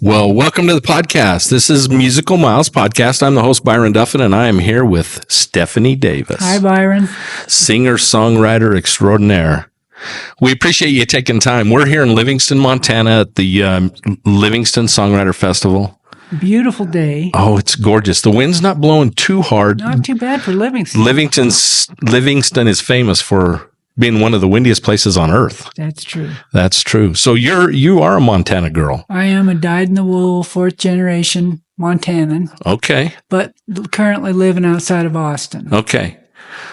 Well, welcome to the podcast. This is Musical Miles Podcast. I'm the host, Byron Duffin, and I am here with Stephanie Davis. Hi, Byron. Singer-songwriter extraordinaire. We appreciate you taking time. We're here in Livingston, Montana at the Livingston Songwriter Festival. Beautiful day. Oh, it's gorgeous. The wind's not blowing too hard. Not too bad for Livingston. Livingston is famous for being one of the windiest places on earth. That's true. That's true. So you are a Montana girl. I am a dyed-in-the-wool, fourth generation Montanan. Okay. But currently living outside of Austin. Okay.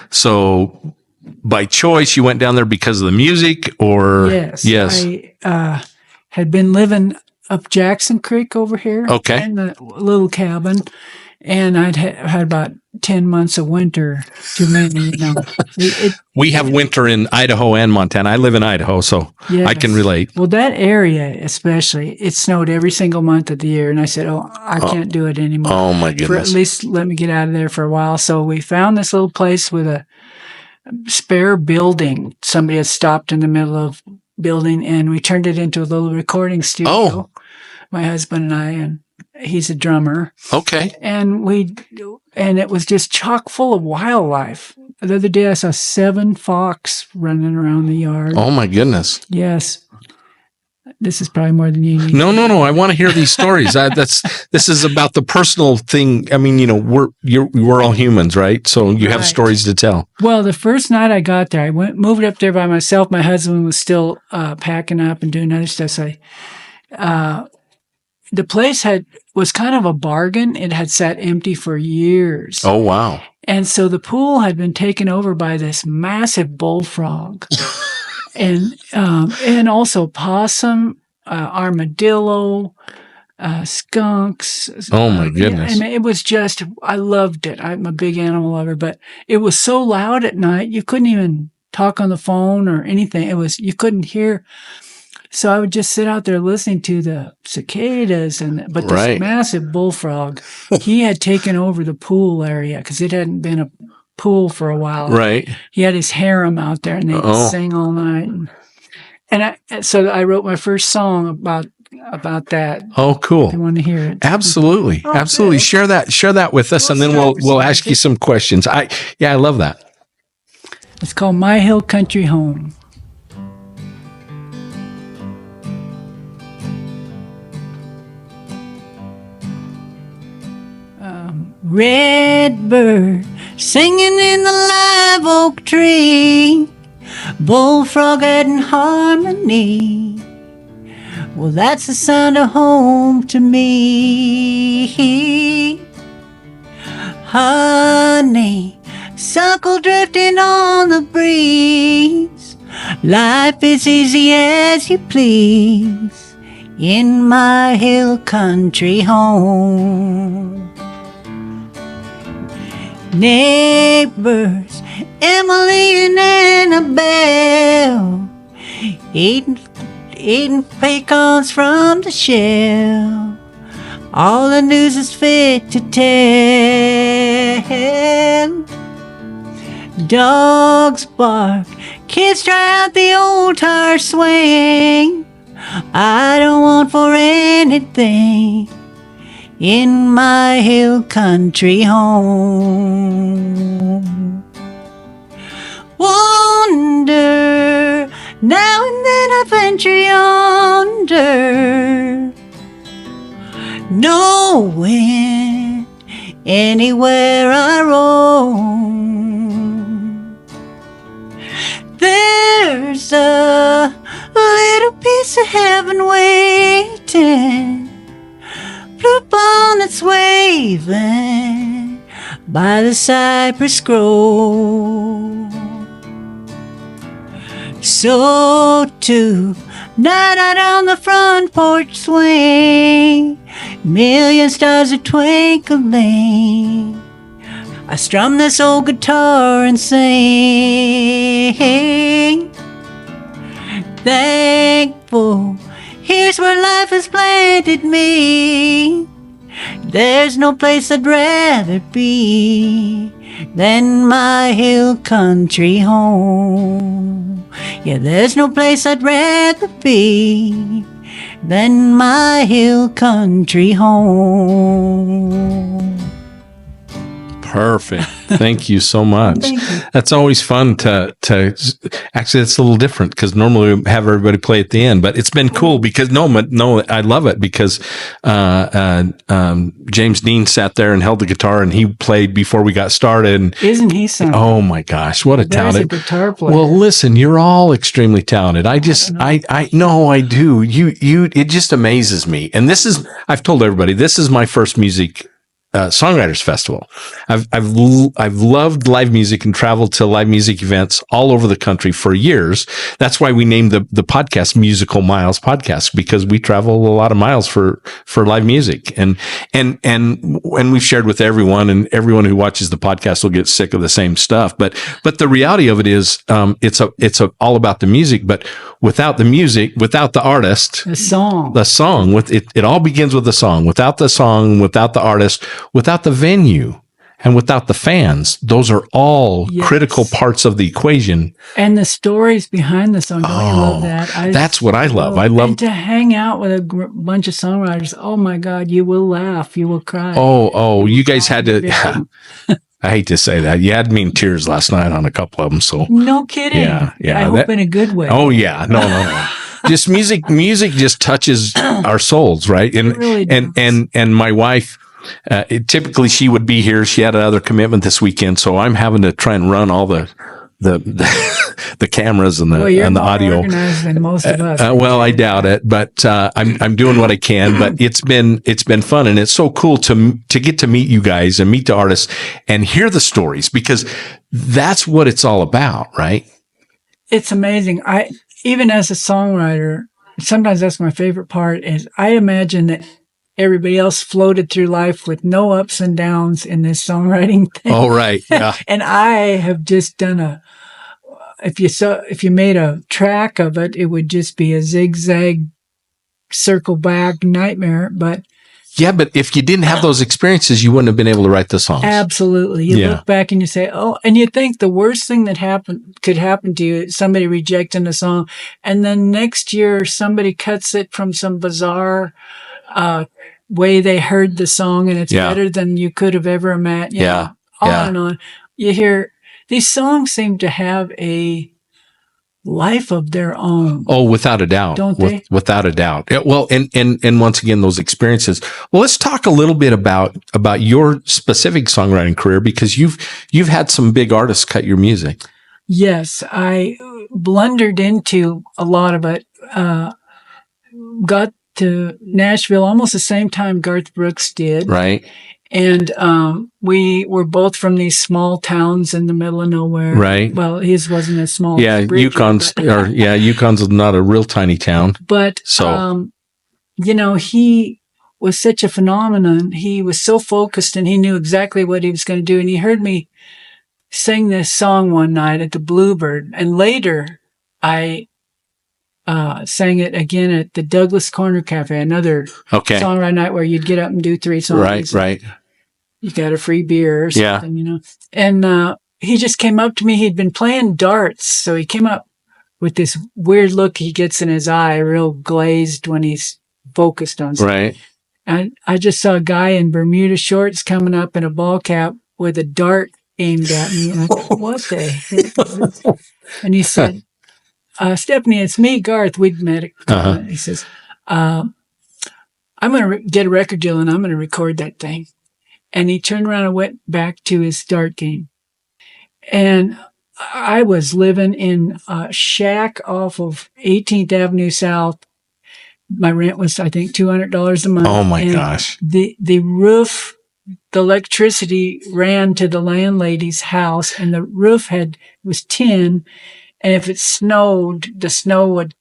So by choice, you went down there because of the music, or? Yes. I had been living up Jackson Creek over here. Okay. In the little cabin. And I'd had about 10 months of winter too many. We have winter in Idaho and Montana. I live in Idaho, so yes. I can relate. Well, that area especially, it snowed every single month of the year. And I said, I can't do it anymore. Oh, my goodness. For at least let me get out of there for a while. So we found this little place with a spare building. Somebody had stopped in the middle of building, and we turned it into a little recording studio. Oh. My husband and I, and he's a drummer. Okay. And it was just chock full of wildlife. The other day I saw 7 fox running around the yard. Oh my goodness. Yes. This is probably more than you need. No. I want to hear these stories. This is about the personal thing. I mean, we're all humans, right? So you have stories to tell. Well, the first night I got there, I moved up there by myself. My husband was still packing up and doing other stuff. So the place was kind of a bargain. It had sat empty for years. Oh, wow. And so the pool had been taken over by this massive bullfrog and also possum, armadillo, skunks. Oh, my goodness. And it was just, I loved it. I'm a big animal lover, but it was so loud at night, you couldn't even talk on the phone or anything. You couldn't hear. So I would just sit out there listening to the cicadas, but this massive bullfrog, he had taken over the pool area because it hadn't been a pool for a while. Right. He had his harem out there, and they would sing all night. So I wrote my first song about that. Oh, cool! If you want to hear it, absolutely. Share that with us, and then we'll ask you some questions. I love that. It's called My Hill Country Home. Redbird singing in the live oak tree, bullfrog adding harmony. Well, that's the sound of home to me. Honey, suckle drifting on the breeze. Life is easy as you please in my hill country home. Neighbors, Emily and Annabelle, eating pecans from the shell. All the news is fit to tell. Dogs bark, kids try out the old tire swing. I don't want for anything in my hill country home. Wander, now and then I venture yonder, knowing anywhere I roam, there's a little piece of heaven waiting, blue bonnets waving by the cypress grove. So tonight out on the front porch swing, million stars are twinkling. I strum this old guitar and sing. Thankful, here's where life has planted me. There's no place I'd rather be than my hill country home. Yeah, there's no place I'd rather be than my hill country home. Perfect. Thank you so much. Thank you. That's always fun to actually, it's a little different because normally we have everybody play at the end, but it's been cool because no, I love it because, James Dean sat there and held the guitar and he played before we got started. And, Isn't he something? oh my gosh, what a There's talented a guitar player. Well, listen, you're all extremely talented. I know I do. It just amazes me. And I've told everybody, this is my first music Songwriters Festival. I've loved live music and traveled to live music events all over the country for years. That's why we named the podcast Musical Miles Podcast, because we travel a lot of miles for live music. And we've shared with everyone, and everyone who watches the podcast will get sick of the same stuff. But the reality of it is, it's all about the music, but without the music, without the artist, the song, it all begins with the song. Without the song, without the artist, without the venue, and without the fans, those are all critical parts of the equation. And the stories behind the song. Don't you love that? That's what I love. I love to hang out with a bunch of songwriters. Oh my God, you will laugh, you will cry. Oh, you guys had to. I hate to say that. You had me in tears last night on a couple of them. So no kidding. Yeah. I hope in a good way. Oh yeah, no. Just music just touches our souls, right? And it really does. and my wife. Typically she would be here. She had another commitment this weekend, so I'm having to try and run all the cameras and the audio. Organized than most of us. Well, I doubt it, but I'm doing what I can. But it's been fun, and it's so cool to get to meet you guys and meet the artists and hear the stories, because that's what it's all about, right? It's amazing. Even as a songwriter, sometimes that's my favorite part. Is I imagine that everybody else floated through life with no ups and downs in this songwriting thing. Oh, right. Yeah. And I have just done if you made a track of it, it would just be a zigzag circle back nightmare. But yeah, but if you didn't have those experiences, you wouldn't have been able to write the songs. Absolutely. You look back and you say, oh, and you think the worst thing that could happen to you is somebody rejecting a song. And then next year, somebody cuts it from some bizarre, way they heard the song, and it's better than you could have ever imagined. On and on. You hear these songs seem to have a life of their own. Oh, without a doubt. Don't they? Without a doubt. Well, and once again, those experiences. Well, let's talk a little bit about your specific songwriting career, because you've had some big artists cut your music. Yes, I blundered into a lot of it. Got to Nashville almost the same time Garth Brooks did. Right. And we were both from these small towns in the middle of nowhere. Right. Well, his wasn't as small. Yeah, Yukon's not a real tiny town. But so he was such a phenomenon. He was so focused, and he knew exactly what he was going to do. And he heard me sing this song one night at the Bluebird, and later I sang it again at the Douglas Corner Cafe, another songwriting night where you'd get up and do 3 songs. Right. You got a free beer or something, And he just came up to me. He'd been playing darts, so he came up with this weird look he gets in his eye, real glazed when he's focused on something. Right. And I just saw a guy in Bermuda shorts coming up in a ball cap with a dart aimed at me. And I thought, what the heck? And he said, Stephanie, it's me, Garth. We'd met. He says, I'm going to get a record deal, and I'm going to record that thing. And he turned around and went back to his dart game. And I was living in a shack off of 18th Avenue South. My rent was, I think, $200 a month. Oh my gosh. The roof, the electricity ran to the landlady's house, and the roof was tin. And if it snowed, the snow would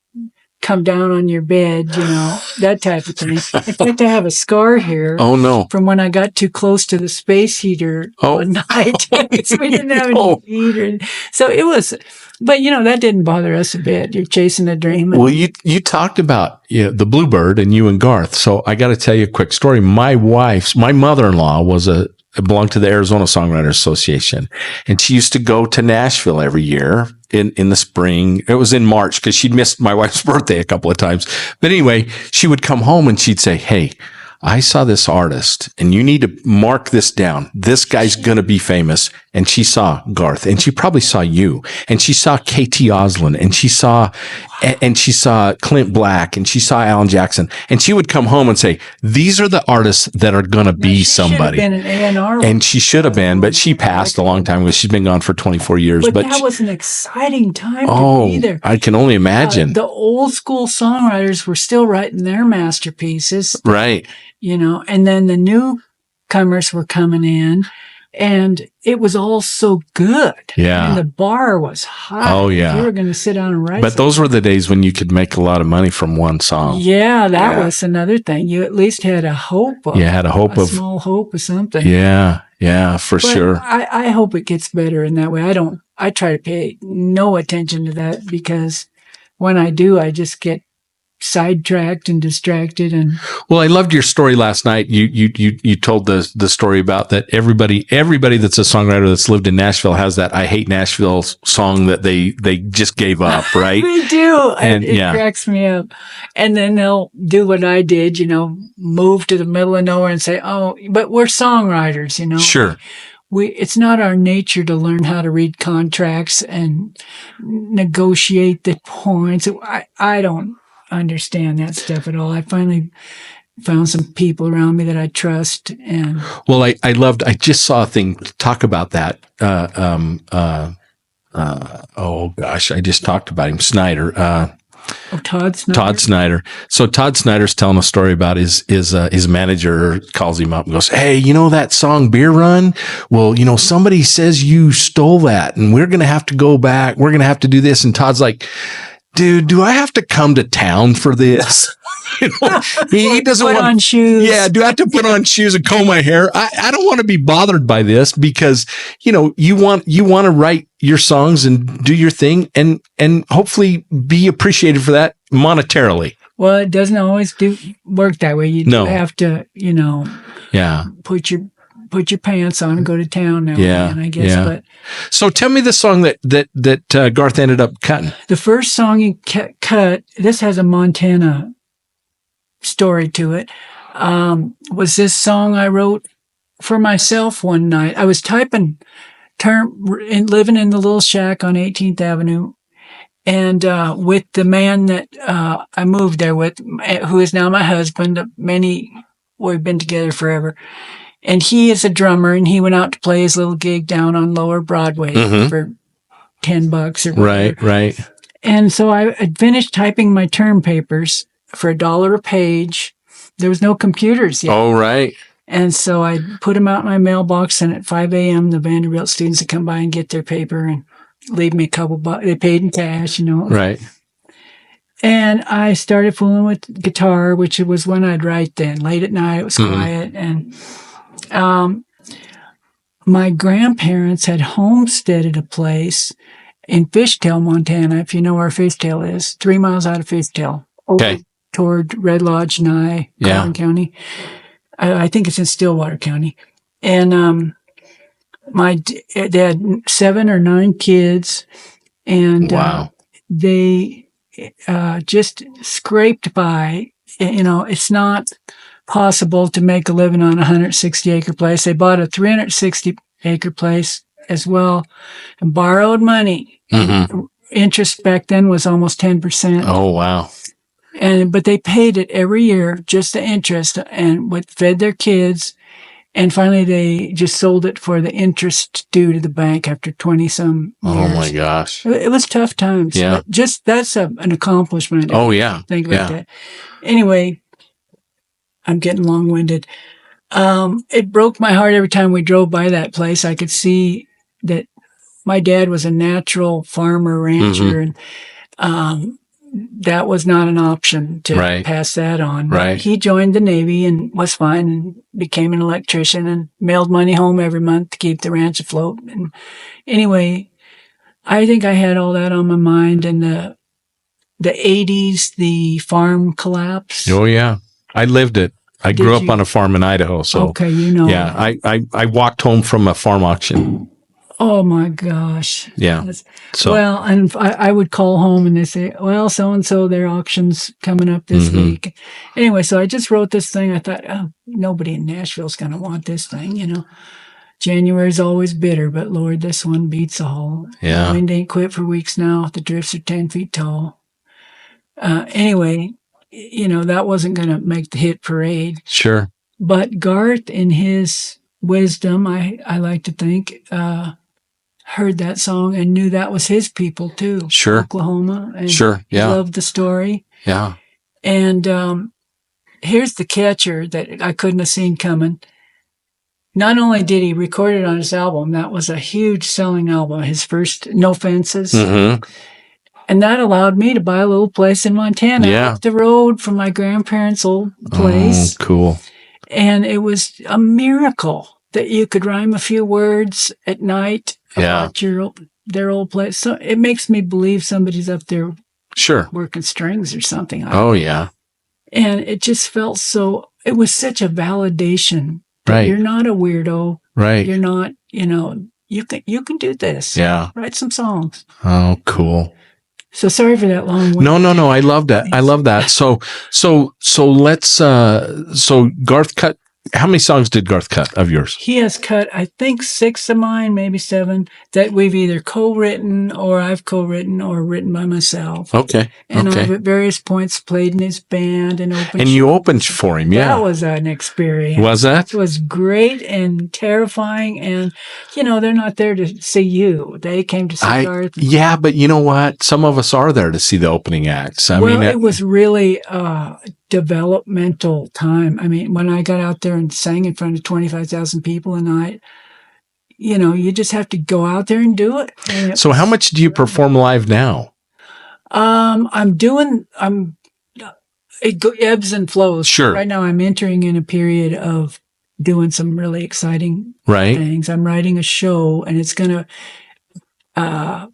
come down on your bed, that type of thing. In fact, I have a scar here. Oh, no. From when I got too close to the space heater one night. So we didn't have any heater. So it was, but that didn't bother us a bit. You're chasing a dream. Well, you talked about the Bluebird and you and Garth. So I got to tell you a quick story. My mother-in-law was a belonged to the Arizona Songwriters Association. And she used to go to Nashville every year in the spring. It was in March because she'd missed my wife's birthday a couple of times. But anyway, she would come home and she'd say, "Hey, I saw this artist and you need to mark this down. This guy's going to be famous." And she saw Garth, and she probably saw you, and she saw KT Oslin, and she saw Clint Black, and she saw Alan Jackson. And she would come home and say, "These are the artists that are going to be somebody." Should have been an A&R. And she should have been, but she passed a long time ago. She's been gone for 24 years. But that was an exciting time oh, to be there. I can only imagine. The old school songwriters were still writing their masterpieces. Right. You know, and then the newcomers were coming in, and it was all so good. Yeah. And the bar was high. Oh, yeah. You were going to sit down and write. But those were the days when you could make a lot of money from one song. Yeah, that was another thing. You at least had a hope of. You had a hope of. Small hope of something. Yeah, for But sure. I hope it gets better in that way. I try to pay no attention to that, because when I do, I just get sidetracked and distracted. And well, I loved your story last night. You told the story about that everybody that's a songwriter that's lived in Nashville has that "I Hate Nashville" song that they just gave up, right? They do. And it cracks me up. And then they'll do what I did, move to the middle of nowhere and say, "Oh, but we're songwriters, Sure. It's not our nature to learn how to read contracts and negotiate the points." I don't understand that stuff at all. I finally found some people around me that I trust. And well, I just saw a thing talk about that. Oh gosh, I just talked about him, Snyder. Todd Snyder. Todd Snyder. So Todd Snyder's telling a story about his manager calls him up and goes, "Hey, that song Beer Run? Well, somebody says you stole that, and we're going to have to go back. We're going to have to do this." And Todd's like, "Dude, do I have to come to town for this?" He doesn't put want on shoes. Yeah, do I have to put on shoes and comb my hair? I don't want to be bothered by this, because you want to write your songs and do your thing and hopefully be appreciated for that monetarily. Well, it doesn't always work that way. You do have to, yeah, put your pants on and go to town now. Yeah, I guess. yeah. But so tell me the song that Garth ended up cutting. The first song he cut, this has a Montana story to it, was this song I wrote for myself one night. I was typing living in the little shack on 18th Avenue, and with the man that I moved there with, who is now my husband. We've been together forever. And he is a drummer, and he went out to play his little gig down on Lower Broadway for $10 or whatever. Right. And so I had finished typing my term papers for $1 a page. There was no computers yet. Oh, right. And so I put them out in my mailbox, and at 5 a.m., the Vanderbilt students would come by and get their paper and leave me a couple bucks. They paid in cash, Right. And I started fooling with guitar, which was when I'd write then. Late at night, it was quiet. And my grandparents had homesteaded a place in Fishtail, Montana, if you know where Fishtail is, 3 miles out of Fishtail. Okay. Toward Red Lodge, Nye, Collin County. I think it's in Stillwater County. And they had 7 or 9 kids, and wow. They just scraped by. It's not possible to make a living on a 160-acre place. They bought a 360-acre place as well and borrowed money. Mm-hmm. Interest back then was almost 10%. Oh, wow. But they paid it every year, just the interest, and fed their kids. And finally, they just sold it for the interest due to the bank after 20-some years. Oh, my gosh. It was tough times. Yeah. But that's an accomplishment. Oh, yeah. Think about that. Anyway, I'm getting long-winded. It broke my heart every time we drove by that place. I could see that my dad was a natural farmer, rancher, and that was not an option to pass that on. Right. He joined the Navy and was fine and became an electrician and mailed money home every month to keep the ranch afloat. And anyway, I think I had all that on my mind. And the 80s, the farm collapse. Oh, yeah. I lived it. I grew up on a farm in Idaho. So, okay, you know. Yeah, I walked home from a farm auction. Oh my gosh. Yeah. So, well, and I would call home and they say, well, so-and-so, their auction's coming up this week. Anyway, so I just wrote this thing. I thought, oh, nobody in Nashville's going to want this thing, you know. January's always bitter, but Lord, this one beats all. Yeah. The wind ain't quit for weeks now. The drifts are 10 feet tall. Anyway, you know, that wasn't going to make the hit parade. Sure. But Garth, in his wisdom, I like to think, heard that song and knew that was his people too. Sure. Oklahoma. And sure. Yeah. Loved the story. Yeah. And here's the catcher that I couldn't have seen coming. Not only did he record it on his album, that was a huge selling album, his first No Fences. And that allowed me to buy a little place in Montana up the road from my grandparents' old place. Oh, cool. And it was a miracle that you could rhyme a few words at night about their old place. So it makes me believe somebody's up there working strings or something. Oh, yeah. And it just felt so, it was such a validation that Right. you're not a weirdo. Right. You're not, you know, you can do this. Yeah. Write some songs. Oh, cool. So sorry for that long one. No. I love that. I love that. So let's, so Garth cut, how many songs did Garth cut of yours? He has cut, I think, 6 of mine, maybe 7, that we've either co-written or I've co-written or written by myself. Okay. And I've at various points played in his band and opened. And you opened for him, yeah. That was an experience. Was that? It was great and terrifying. And, you know, they're not there to see you. They came to see Garth. Yeah, but you know what? Some of us are there to see the opening acts. I mean, it was really developmental time. I mean, when I got out there and sang in front of 25,000 people a night, you know, you just have to go out there and do it. So how much do you perform live now? It ebbs and flows. Sure. Right now I'm entering in a period of doing some really exciting things. I'm writing a show and it's going to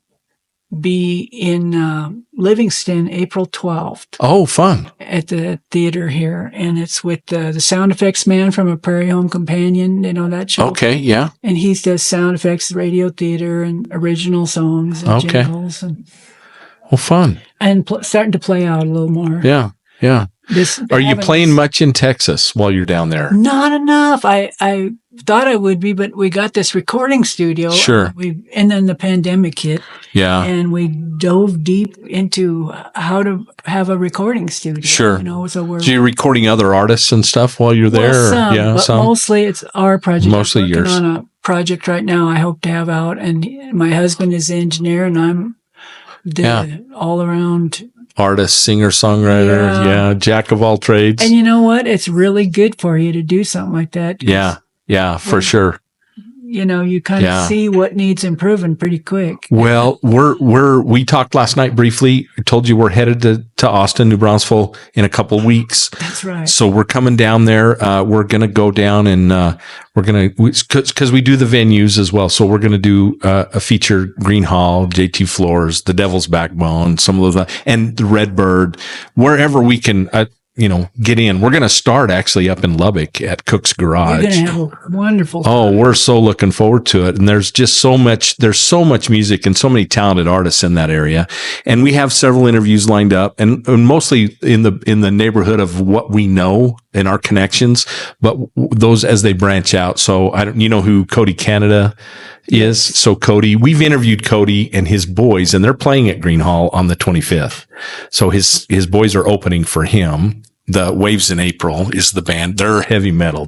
be in Livingston, April 12th. Oh, fun. At the theater here. And it's with the sound effects man from A Prairie Home Companion. You know that show? Okay, yeah. And he does sound effects, radio theater, and original songs and jingles. And, fun. And starting to play out a little more. Yeah, yeah. Are you playing much in Texas while you're down there? Not enough. I thought I would be, but we got this recording studio. Sure. And then the pandemic hit. Yeah. And we dove deep into how to have a recording studio. Sure. You know, so you're recording other artists and stuff while you're there? Well, some, but mostly it's our project. Mostly I'm yours. on a project right now I hope to have out. And my husband is the engineer and I'm the all-around artist, singer, songwriter, jack of all trades. And you know what? It's really good for you to do something like that. Yeah, for sure. You know, you kind of see what needs improving pretty quick. Well, we talked last night briefly. I told you we're headed to Austin, New Braunfels in a couple of weeks. That's right. So we're coming down there. We're going to go down and we're going to, because we do the venues as well. So we're going to do a feature Green Hall, JT Floors, the Devil's Backbone, some of those, and the Redbird, wherever we can, get in. We're going to start actually up in Lubbock at Cook's Garage. You're going to have a wonderful time. Oh, we're so looking forward to it. And there's just there's so much music and so many talented artists in that area. And we have several interviews lined up and mostly in the neighborhood of what we know and our connections, but those as they branch out. So you know who Cody Canada is? So Cody, we've interviewed Cody and his boys and they're playing at Green Hall on the 25th. So his boys are opening for him. The Waves in April is the band. They're heavy metal.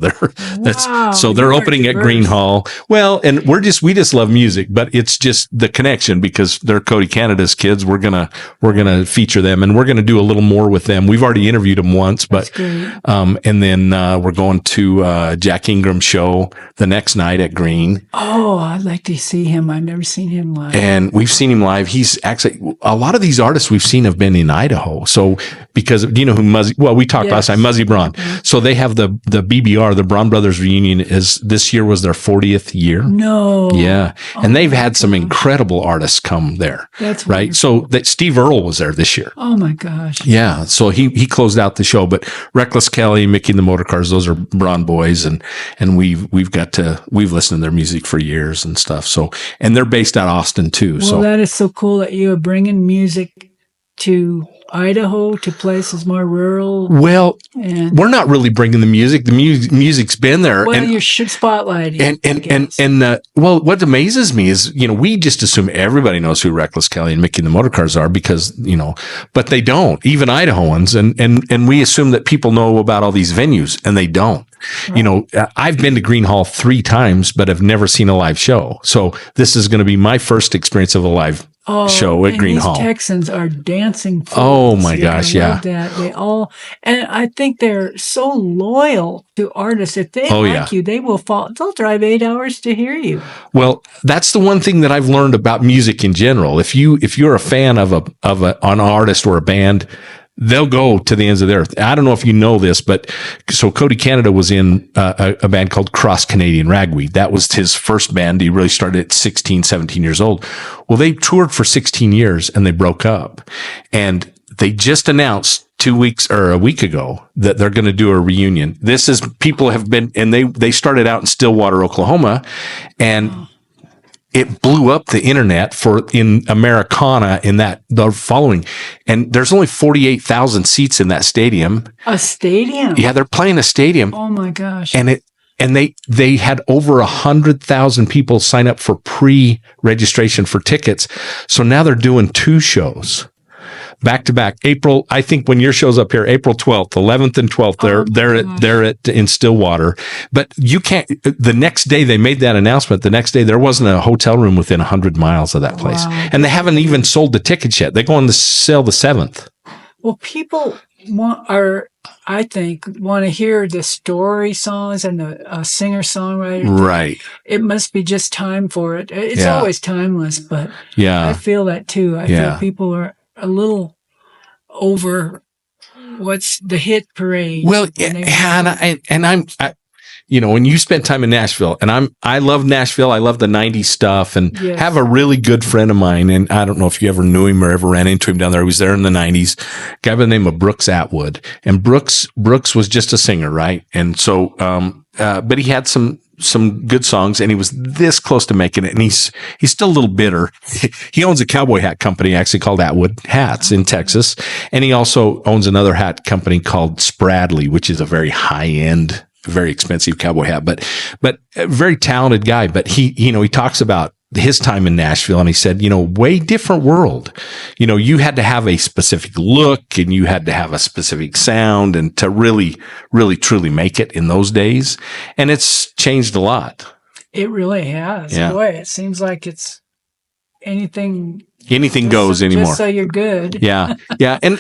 So they're opening at Green Hall. Well, and we just love music, but it's just the connection because they're Cody Canada's kids. We're going to feature them and we're going to do a little more with them. We've already interviewed them once, but, and then, we're going to, Jack Ingram's show the next night at Green. Oh, I'd like to see him. I've never seen him live. And we've seen him live. He's actually, a lot of these artists we've seen have been in Idaho. So because, do you know who we talked last time, Muzzy Braun. So they have the BBR, the Braun Brothers reunion this year was their 40th year. No. Yeah. And they've had some incredible artists come there. That's right. So that Steve Earle was there this year. Oh my gosh. Yeah. So he closed out the show, but Reckless Kelly, Mickey and the Motorcars, those are Braun boys. And we've listened to their music for years and stuff. So, and they're based out of Austin too. Well, so that is so cool that you are bringing music to Idaho, to places more rural. Well, we're not really bringing the music. The music's been there. Well, you should spotlight it. Well, what amazes me is, we just assume everybody knows who Reckless Kelly and Mickey and the Motorcars are because, but they don't, even Idahoans. And we assume that people know about all these venues and they don't. Right. I've been to Green Hall 3 times, but I've never seen a live show. So this is going to be my first experience of a live show at Green Hall. Texans are dancing. Oh my gosh. Yeah. That. And I think they're so loyal to artists. If they like you, they'll drive 8 hours to hear you. Well, that's the one thing that I've learned about music in general. If you're a fan of an artist or a band, they'll go to the ends of the earth. I don't know if you know this, but so Cody Canada was in a band called Cross Canadian Ragweed. That was his first band. He really started at 16, 17 years old. Well, they toured for 16 years and they broke up. And they just announced 2 weeks or a week ago that they're going to do a reunion. People have been, and they started out in Stillwater, Oklahoma, and it blew up the internet in Americana in that the following. And there's only 48,000 seats in that stadium. A stadium? Yeah, they're playing a stadium. Oh my gosh. And they had over 100,000 people sign up for pre-registration for tickets. So now they're doing 2 shows. Back to back. April, I think when your show's up here, April 12th, 11th and 12th, they're in Stillwater. But you can't, the next day they made that announcement, the next day there wasn't a hotel room within 100 miles of that place. Wow. And they haven't even sold the tickets yet. They go on the sale the 7th. Well, people want to hear the story songs and the singer-songwriter. Right. It must be just time for it. It's always timeless, but I feel that too. I feel people are a little over what's the hit parade. Well, when you spent time in Nashville, and I love Nashville. I love the 90s stuff and have a really good friend of mine. And I don't know if you ever knew him or ever ran into him down there. He was there in the 90s, a guy by the name of Brooks Atwood. And Brooks was just a singer, right? And so, but he had some good songs and he was this close to making it. And he's still a little bitter. He owns a cowboy hat company actually called Atwood Hats in Texas. And he also owns another hat company called Spradley, which is a very high end, very expensive cowboy hat, but a very talented guy. But he talks about his time in Nashville and he said, way different world. You had to have a specific look and you had to have a specific sound and to really, really, truly make it in those days. And it's changed a lot. It really has. Yeah. Boy, it seems like it's anything goes anymore. Just so you're good. Yeah. Yeah. And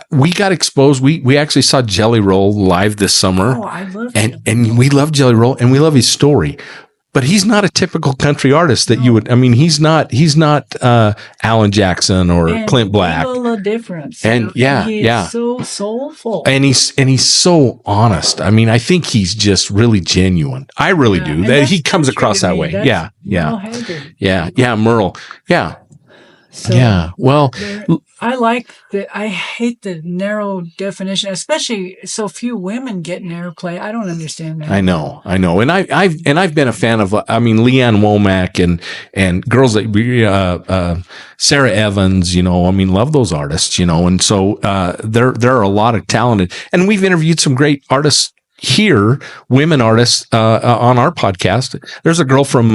we got exposed. We actually saw Jelly Roll live this summer. Oh, I love him. And we love Jelly Roll and we love his story. But he's not a typical country artist that you would. I mean, he's not Alan Jackson or Clint Black. A difference. And he's so soulful. And he's so honest. I mean, I think he's just really genuine. I really do. That he comes across that way. Yeah. Merle. Yeah. So, well, I hate the narrow definition, especially so few women get airplay. I don't understand that. I know. And I've been a fan of, Leanne Womack and girls like, Sarah Evans, love those artists, and so, there are a lot of talented, and we've interviewed some great artists here, women artists, on our podcast. There's a girl from,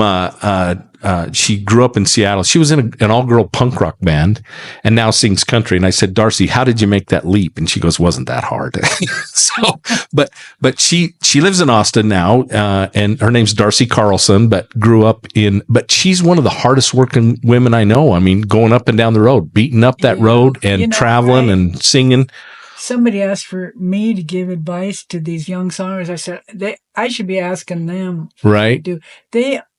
she grew up in Seattle. She was in an all-girl punk rock band and now sings country. And I said, Darcy, how did you make that leap? And she goes, wasn't that hard. But she lives in Austin now, and her name's Darcy Carlson, but she's one of the hardest working women I know. I mean, going up and down the road, beating up that road and traveling and singing. Somebody asked for me to give advice to these young songwriters. I said, I should be asking them. Right.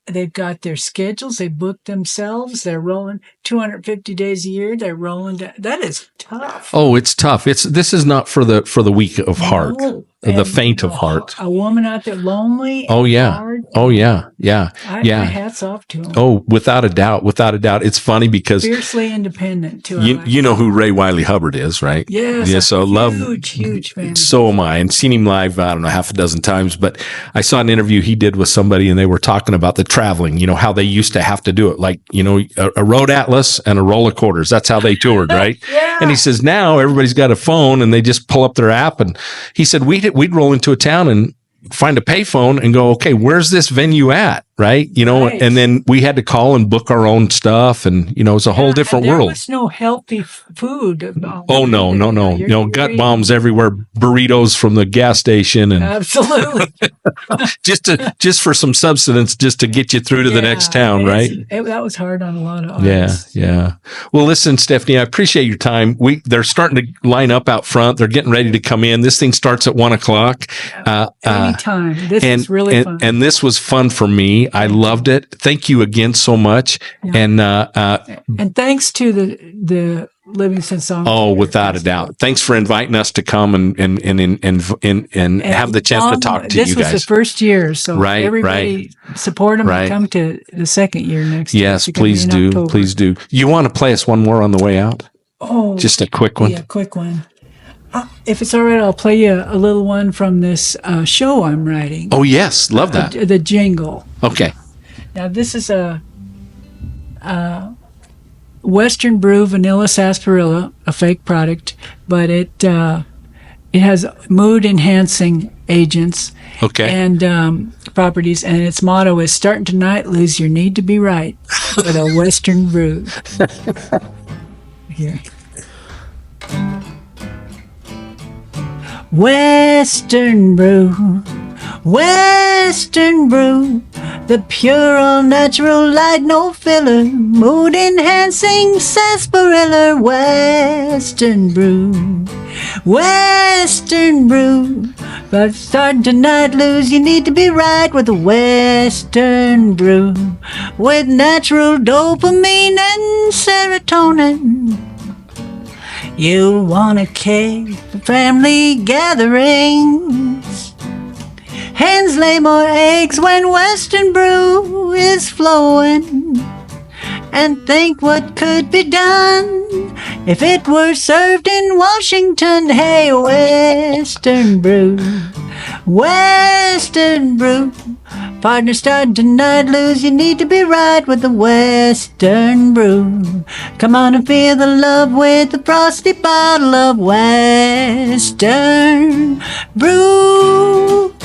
they've got their schedules. They book themselves. They're rolling 250 days a year. They're rolling. That is tough. Oh, it's tough. This is not for the weak of heart, No. the And, faint of heart. A woman out there lonely. Oh and yeah. hard. Oh yeah. Yeah. My Yeah. hats off to them. Oh, without a doubt. Without a doubt. It's funny because Fiercely independent too. I like you know who Ray Wiley Hubbard is, right? Yes. Yeah. So huge fan. So am I, and seen him live, I don't know, half a dozen times, but I saw an interview he did with somebody and they were talking about the traveling, how they used to have to do it. Like, a road atlas and a roll of quarters. That's how they toured, right? Yeah. And he says, now everybody's got a phone and they just pull up their app. And he said, we'd roll into a town and find a payphone and go, okay, where's this venue at? Right. Right. And then we had to call and book our own stuff. And, it's a whole different there world. was no healthy food. Oh, no. Gut bombs everywhere, burritos from the gas station. And Absolutely. just for some substance, just to get you through to the next town. Right. That was hard on a lot of artists. Yeah. Well, listen, Stephanie, I appreciate your time. They're starting to line up out front. They're getting ready to come in. This thing starts at 1:00. Anytime. This is really fun. And this was fun for me. I loved it. Thank you again so much. Yeah. And thanks to the Livingston Songwriter. Oh, without a doubt. Thanks for inviting us to come and have the chance to talk to you guys. This was the first year, so Right, everybody support them and come to the second year next year. Yes, please do. October. Please do. You want to play us one more on the way out? Oh, just a quick one. Yeah, quick one. If it's all right, I'll play you a little one from this show I'm writing. Oh, yes. Love that. The jingle. Okay. Now, this is a Western Brew Vanilla Sarsaparilla, a fake product, but it has mood-enhancing agents and properties, and its motto is, starting tonight, lose your need to be right with a Western Brew. Here. Western Brew, Western Brew, the pure, all natural, light, no filler, mood enhancing sarsaparilla. Western Brew, Western Brew, but starting tonight, lose you need to be right with a Western Brew, with natural dopamine and serotonin. You'll want a cake for family gatherings. Hens lay more eggs when Western Brew is flowing. And think what could be done if it were served in Washington. Hey, Western Brew, Western Brew. Partner, start tonight, lose you need to be right with the Western Brew. Come on and feel the love with the frosty bottle of Western Brew.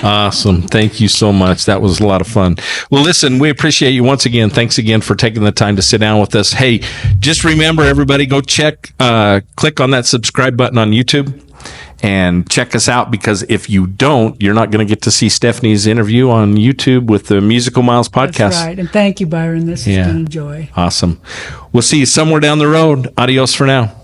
Awesome. Thank you so much. That was a lot of fun. Well, listen, we appreciate you once again. Thanks again for taking the time to sit down with us. Hey, just remember, everybody, go click on that subscribe button on YouTube and check us out, because if you don't, you're not going to get to see Stephanie's interview on YouTube with the Musical Miles podcast. That's right. And thank you, Byron. This has been a joy. Awesome. We'll see you somewhere down the road. Adios for now.